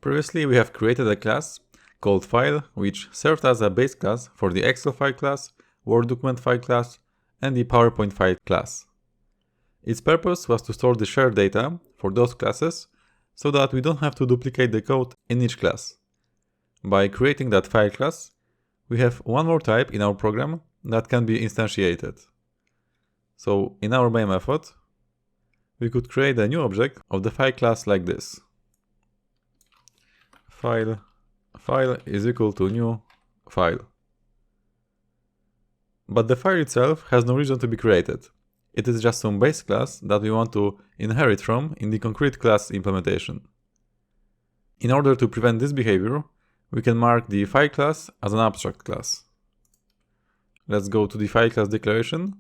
Previously, we have created a class called file, which served as a base class for the Excel file class, Word document file class, and the PowerPoint file class. Its purpose was to store the shared data for those classes so that we don't have to duplicate the code in each class. By creating that file class, we have one more type in our program that can be instantiated. So in our main method, we could create a new object of the file class like this. File is equal to new file. But the file itself has no reason to be created. It is just some base class that we want to inherit from in the concrete class implementation. In order to prevent this behavior, we can mark the file class as an abstract class. Let's go to the file class declaration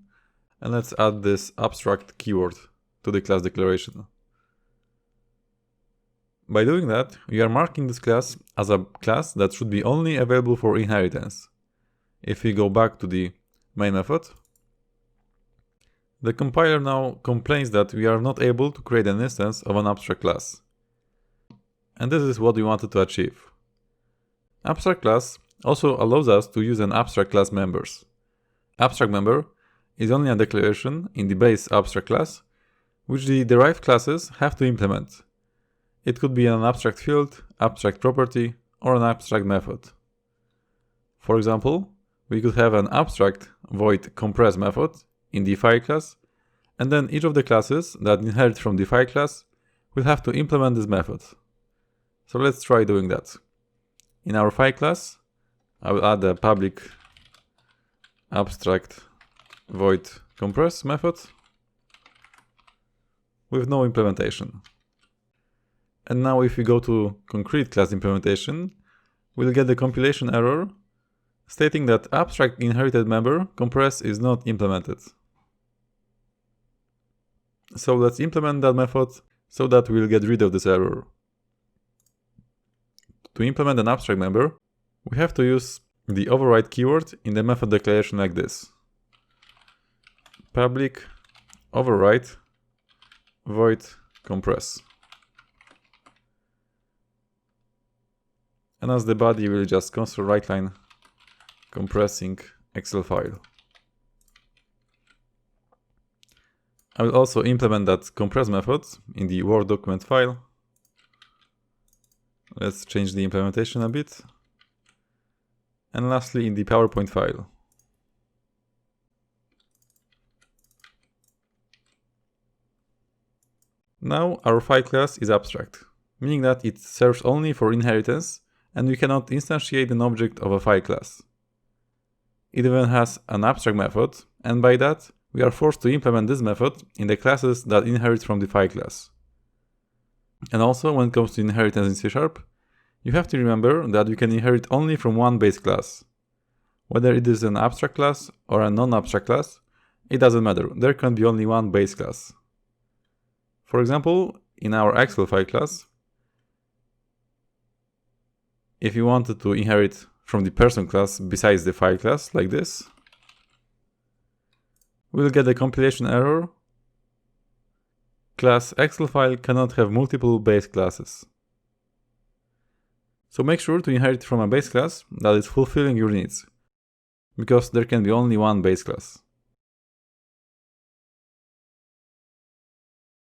and let's add this abstract keyword to the class declaration. By doing that, we are marking this class as a class that should be only available for inheritance. If we go back to the main method, the compiler now complains that we are not able to create an instance of an abstract class. And this is what we wanted to achieve. Abstract class also allows us to use an abstract class members. Abstract member is only a declaration in the base abstract class, which the derived classes have to implement. It could be an abstract field, abstract property, or an abstract method. For example, we could have an abstract void compress method in the file class, and then each of the classes that inherit from the file class will have to implement this method. So let's try doing that. In our file class, I will add a public abstract void compress method with no implementation. And now if we go to concrete class implementation, we'll get the compilation error stating that abstract inherited member compress is not implemented. So let's implement that method so that we'll get rid of this error. To implement an abstract member, we have to use the override keyword in the method declaration like this. Public override void compress. And as the body, we'll just construct writeline compressing Excel file. I will also implement that compress method in the Word document file. Let's change the implementation a bit. And lastly, in the PowerPoint file. Now our file class is abstract, meaning that it serves only for inheritance and we cannot instantiate an object of a file class. It even has an abstract method, and by that, we are forced to implement this method in the classes that inherit from the file class. And also, when it comes to inheritance in C#, you have to remember that you can inherit only from one base class. Whether it is an abstract class or a non-abstract class, it doesn't matter. There can be only one base class. For example, in our Excel file class, if you wanted to inherit from the person class besides the file class, like this, we'll get a compilation error. Class Excel file cannot have multiple base classes. So make sure to inherit from a base class that is fulfilling your needs, because there can be only one base class.